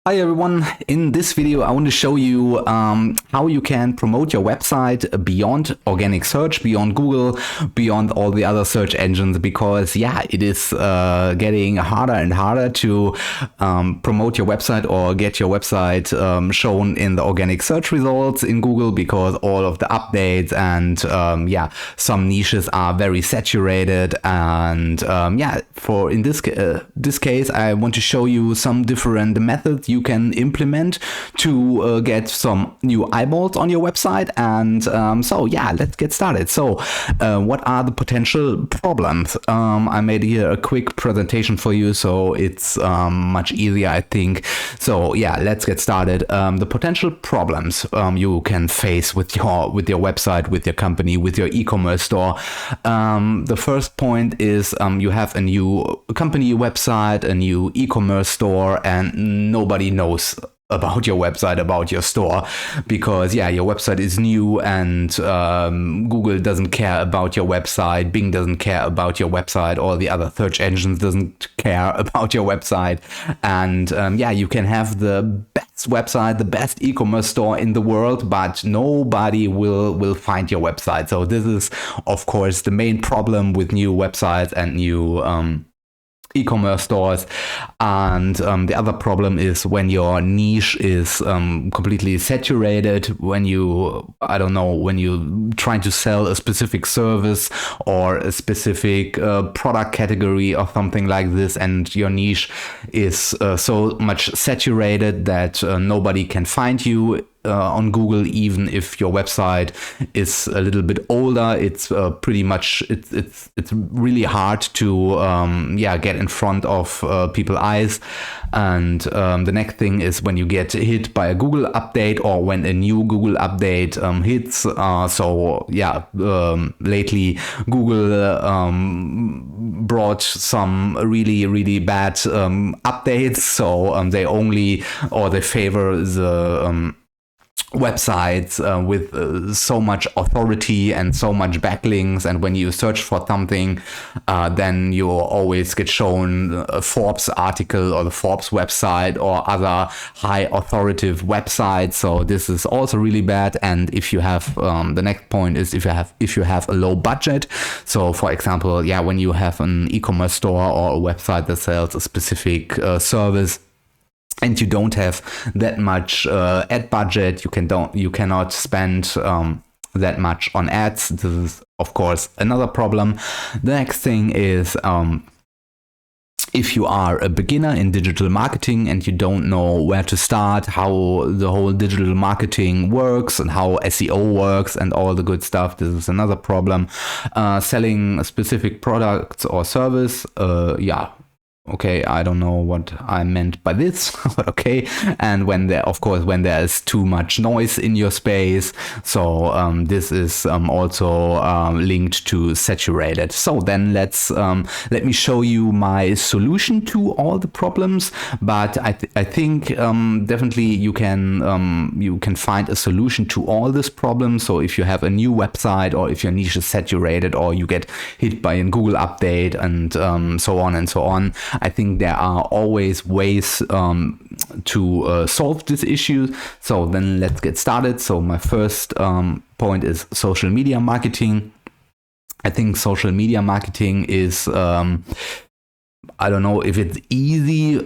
Hi everyone, in this video I want to show you how you can promote your website beyond organic search, beyond Google, beyond all the other search engines, because it is getting harder and harder to promote your website or get your website shown in the organic search results in Google, because all of the updates and some niches are very saturated. And for in this case I want to show you some different methods you can implement to get some new eyeballs on your website. And let's get started. So what are the potential problems? I made here a quick presentation for you, so it's much easier, I think. So let's get started. The potential problems you can face with your website, with your company, with your e-commerce store. The first point is you have a new company website, a new e-commerce store, and nobody knows about your website, about your store, because your website is new, and Google doesn't care about your website, Bing doesn't care about your website, all the other search engines doesn't care about your website. And you can have the best website, the best e-commerce store in the world, but nobody will find your website. So this is of course the main problem with new websites and new e-commerce stores. And the other problem is when your niche is completely saturated, when you trying to sell a specific service or a specific product category or something like this, and your niche is so much saturated that nobody can find you on Google. Even if your website is a little bit older, it's pretty much it's really hard to get in front of people's eyes. And the next thing is when you get hit by a Google update, or when a new Google update hits. Lately Google brought some really bad updates. So they favor the websites with so much authority and so much backlinks, and when you search for something, then you always get shown a Forbes article or the Forbes website or other high authoritative websites. So this is also really bad. And if you have the next point is if you have a low budget. So for example, when you have an e-commerce store or a website that sells a specific service, and you don't have that much ad budget, you cannot spend that much on ads. This is of course another problem. The next thing is if you are a beginner in digital marketing and you don't know where to start, how the whole digital marketing works and how SEO works and all the good stuff, this is another problem. Selling a specific product or service, okay, I don't know what I meant by this, but okay. And when there is too much noise in your space, so this is also linked to saturated. So then let me show you my solution to all the problems. But I think definitely you can find a solution to all these problems. So if you have a new website, or if your niche is saturated, or you get hit by a Google update, and so on and so on, I think there are always ways to solve this issue. So then let's get started. So my first point is social media marketing. I think social media marketing is I don't know if it's easy.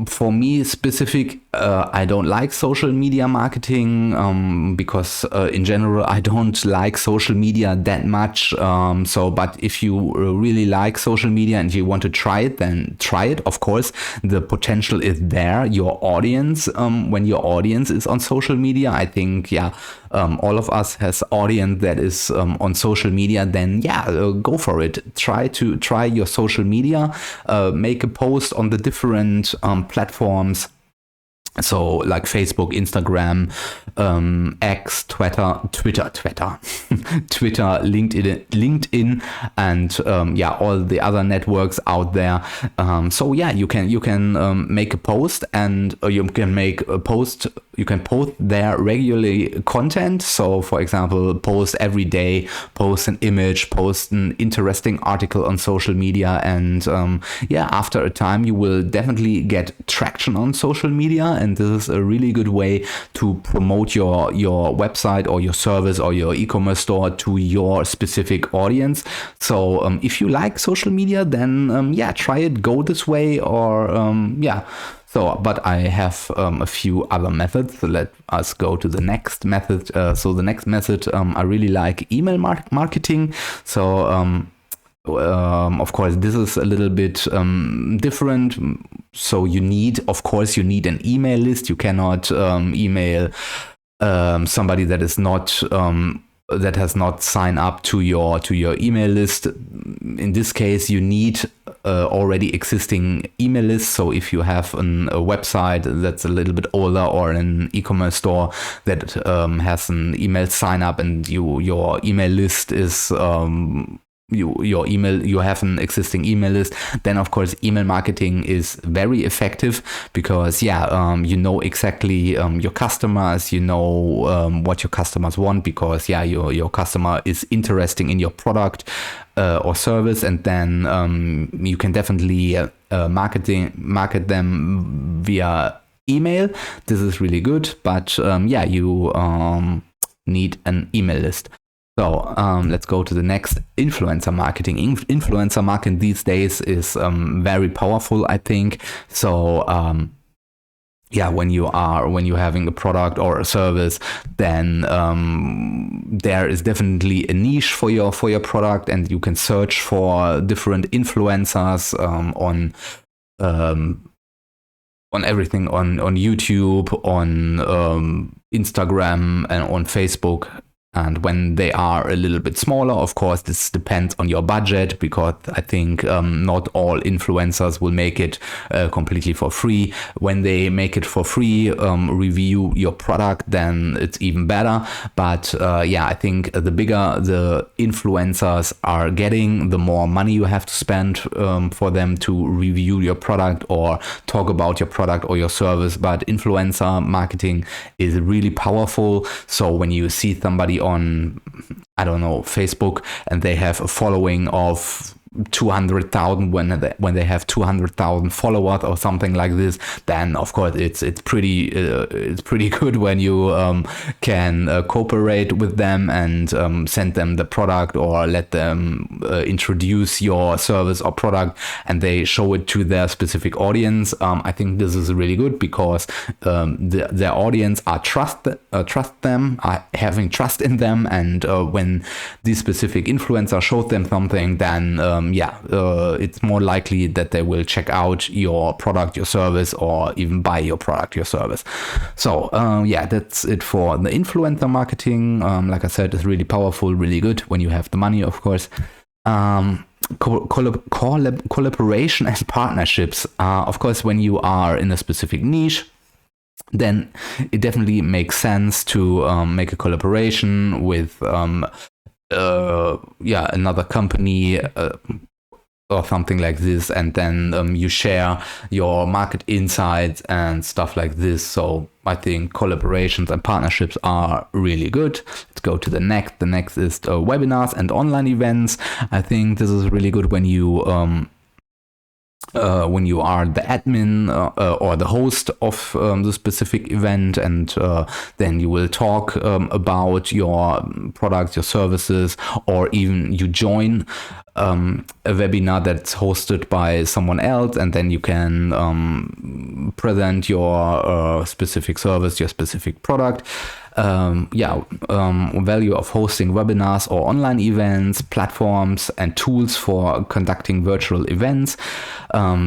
For me specific, I don't like social media marketing because in general I don't like social media that much. But if you really like social media and you want to try it, then try it. Of course, the potential is there. Your audience, when your audience is on social media, I think all of us has audience that is on social media, then go for it. Try your social media, make a post on the different platforms. So like Facebook, Instagram, X, Twitter, LinkedIn, and all the other networks out there. You can make a post, and you can post there regularly content. So for example, post every day, post an image, post an interesting article on social media, and after a time you will definitely get traction on social media. and this is a really good way to promote your website or your service or your e-commerce store to your specific audience. So if you like social media, then yeah, try it, go this way, or yeah. So, but I have a few other methods. So let us go to the next method. So the next method, I really like email marketing. So of course, this is a little bit different. So you need, of course, you need an email list. You cannot email somebody that is not that has not signed up to your email list. In this case, you need already existing email list. So if you have a website that's a little bit older, or an e-commerce store that has an email sign up, and your email list is you have an existing email list, then of course email marketing is very effective, because you know exactly your customers, you know what your customers want, because your customer is interested in your product or service, and then you can definitely market them via email. This is really good, but you need an email list. So let's go to the next, influencer marketing. Influencer marketing these days is very powerful, I think. So when you're having a product or a service, then there is definitely a niche for your product, and you can search for different influencers on everything, on YouTube, on Instagram, and on Facebook. And when they are a little bit smaller, of course, this depends on your budget, because I think not all influencers will make it completely for free. When they make it for free, review your product, then it's even better. But I think the bigger the influencers are getting, the more money you have to spend for them to review your product or talk about your product or your service. But influencer marketing is really powerful. So when you see somebody on, I don't know, Facebook, and they have a following of 200,000, when they have 200,000 followers or something like this, then of course it's pretty good when you can cooperate with them and send them the product, or let them introduce your service or product, and they show it to their specific audience. I think this is really good, because their audience are trust them, are having trust in them, and when this specific influencer shows them something, then it's more likely that they will check out your product, your service, or even buy your product, your service. So that's it for the influencer marketing. Like I said, it's really powerful, really good when you have the money, of course. Collaboration and partnerships. Of course, when you are in a specific niche, then it definitely makes sense to make a collaboration with another company or something like this, and then you share your market insights and stuff like this. So I think collaborations and partnerships are really good. Let's go to the next. The next is webinars and online events. I think this is really good when you are the admin or the host of the specific event, and then you will talk about your products, your services, or even you join a webinar that's hosted by someone else, and then you can present your specific service, your specific product. Value of hosting webinars or online events, platforms and tools for conducting virtual events.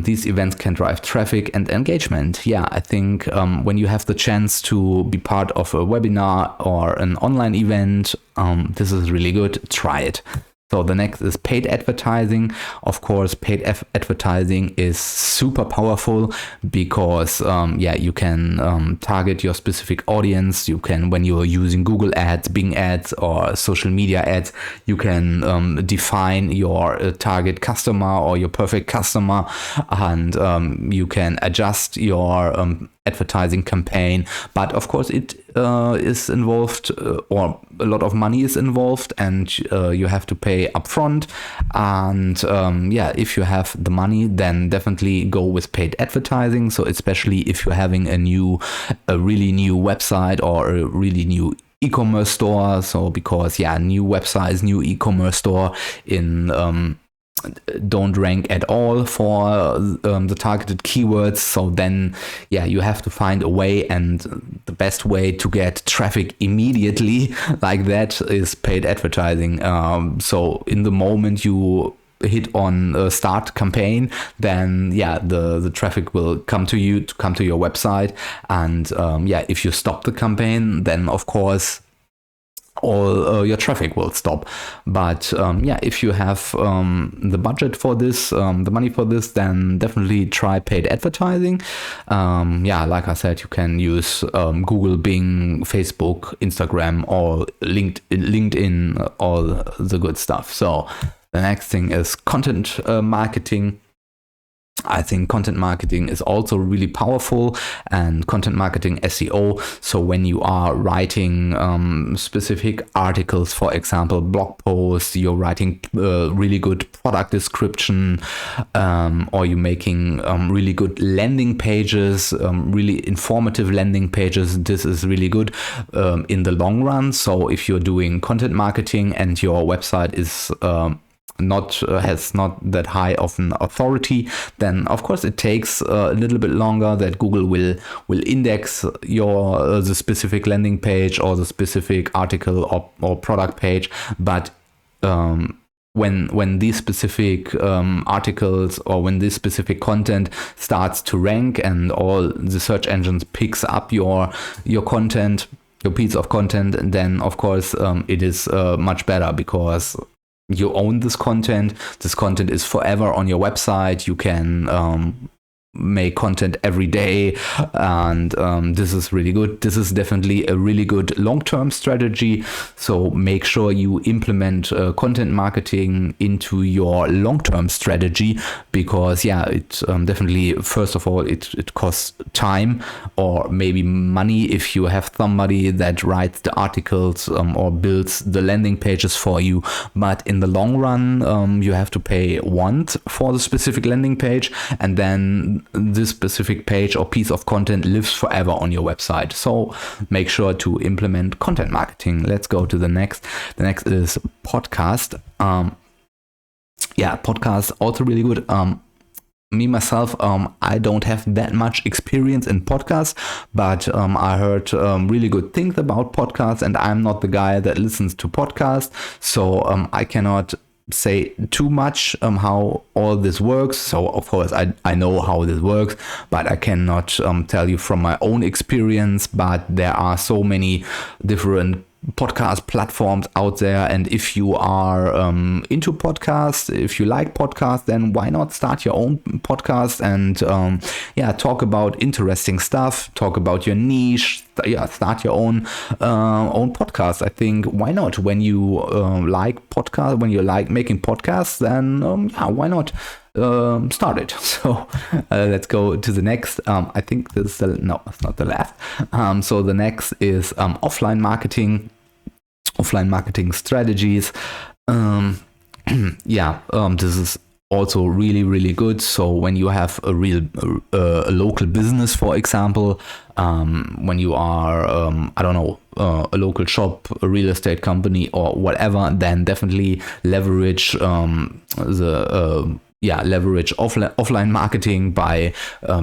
These events can drive traffic and engagement. I think when you have the chance to be part of a webinar or an online event, this is really good. Try it. So the next is paid advertising. Of course, paid advertising is super powerful, because you can target your specific audience. You can, when you're using Google ads, Bing ads, or social media ads, you can define your target customer or your perfect customer, and you can adjust your advertising campaign. But of course it is involved, or a lot of money is involved, and you have to pay upfront. And if you have the money, then definitely go with paid advertising. So especially if you're having a really new website or a really new e-commerce store. So because new websites, new e-commerce store don't rank at all for the targeted keywords. So then you have to find a way, and the best way to get traffic immediately like that is paid advertising. So in the moment you hit on a start campaign, then the traffic will come to you, to come to your website. And if you stop the campaign, then of course all your traffic will stop. But if you have the budget for this, the money for this, then definitely try paid advertising. Like I said, you can use Google, Bing, Facebook, Instagram, or LinkedIn, all the good stuff. So the next thing is content marketing. I think content marketing is also really powerful, and content marketing SEO. So when you are writing specific articles, for example, blog posts, you're writing really good product description, or you're making really good landing pages, really informative landing pages. This is really good in the long run. So if you're doing content marketing and your website is has not that high of an authority, then of course it takes a little bit longer that Google will index your the specific landing page or the specific article or product page. But when these specific articles, or when this specific content starts to rank and all the search engines picks up your content, your piece of content, then of course it is much better, because you own this content. This content is forever on your website. You can make content every day, and this is really good. This is definitely a really good long-term strategy. So make sure you implement content marketing into your long-term strategy, because it definitely, first of all, it costs time or maybe money if you have somebody that writes the articles or builds the landing pages for you. But in the long run, you have to pay once for the specific landing page, and then this specific page or piece of content lives forever on your website. So make sure to implement content marketing. Let's go to the next. The next is podcast. Podcast also really good. Me myself, I don't have that much experience in podcasts, but I heard really good things about podcasts, and I'm not the guy that listens to podcasts, so I cannot say too much how all this works. So of course I know how this works, but I cannot tell you from my own experience. But there are so many different podcast platforms out there, and if you are into podcasts, if you like podcasts, then why not start your own podcast and talk about interesting stuff, talk about your niche, start your own podcast. I think, why not? When you like podcasts, when you like making podcasts, then why not start it? So let's go to the next. I think this is it's not the last. So the next is offline marketing strategies. This is also really, really good. So when you have a local business, for example, when you are a local shop, a real estate company, or whatever, then definitely leverage leverage offline marketing by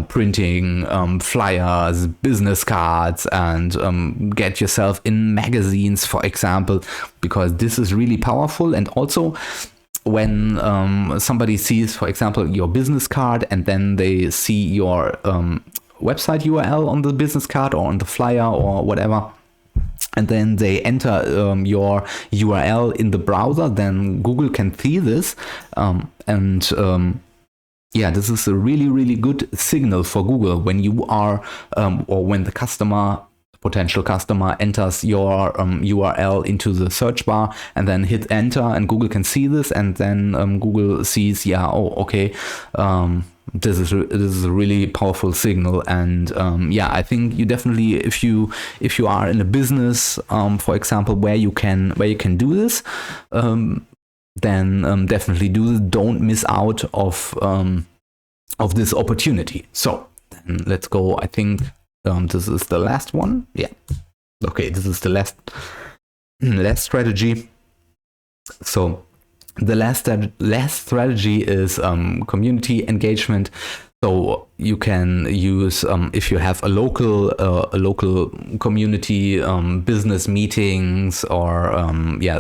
printing flyers, business cards, and get yourself in magazines, for example, because this is really powerful. And also, when somebody sees, for example, your business card, and then they see your website URL on the business card or on the flyer or whatever, and then they enter your URL in the browser, then Google can see this, this is a really, really good signal for Google when you are or when the potential customer enters your URL into the search bar and then hit enter, and Google can see this, and then Google sees, this is a really powerful signal. And yeah, I think you definitely, if you are in a business, for example, where you can do this, then definitely do this. Don't miss out of this opportunity. So then let's go. I think this is the last one. Yeah. Okay, this is the last strategy. So the last strategy is community engagement. So you can use, if you have a local community, business meetings, or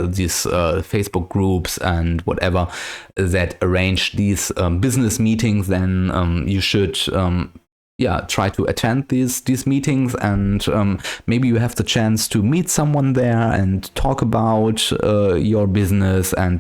these Facebook groups and whatever that arrange these business meetings, then you should try to attend these meetings, and maybe you have the chance to meet someone there and talk about your business, and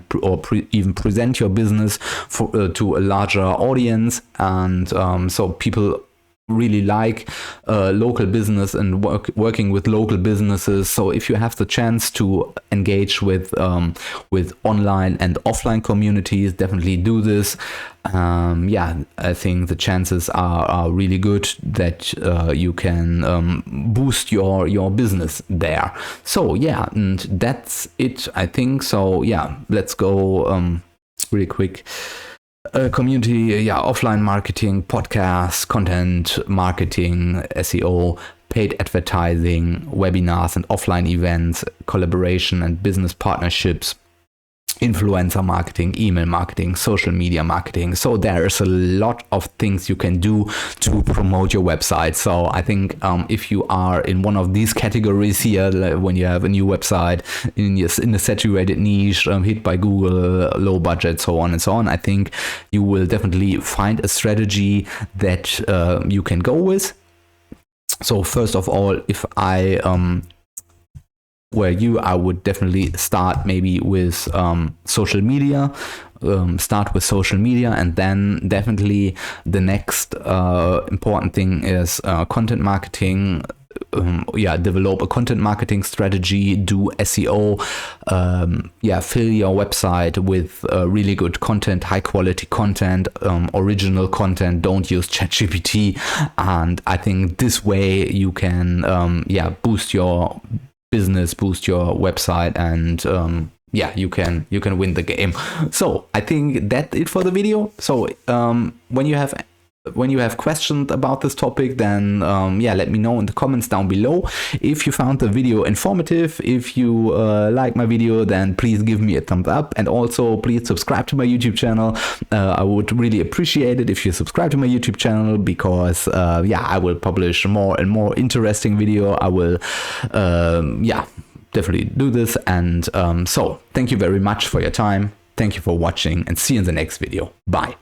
even present your business to a larger audience. And so people really like local business and working with local businesses. So if you have the chance to engage with online and offline communities, definitely do this. I think the chances are really good that you can boost your business there. So yeah, and that's it, I think. So yeah, let's go really quick. Community, offline marketing, podcasts, content marketing, SEO, paid advertising, webinars and offline events, collaboration and business partnerships, influencer marketing, email marketing, social media marketing. So there's a lot of things you can do to promote your website. So I think if you are in one of these categories here, like when you have a new website in a saturated niche, hit by Google, low budget, so on and so on, I think you will definitely find a strategy that you can go with. So first of all, if I I would definitely start maybe with social media. Start with social media, and then definitely the next important thing is content marketing. Develop a content marketing strategy, do SEO, fill your website with really good content, high quality content, original content. Don't use ChatGPT. And I think this way you can boost your business, boost your website, and you can win the game. So I think that's it for the video. So when you have questions about this topic, then let me know in the comments down below. If you found the video informative, if you like my video, then please give me a thumbs up, and also please subscribe to my YouTube channel. I would really appreciate it if you subscribe to my YouTube channel, because I will publish more and more interesting video. I will definitely do this. And so thank you very much for your time. Thank you for watching, and see you in the next video. Bye.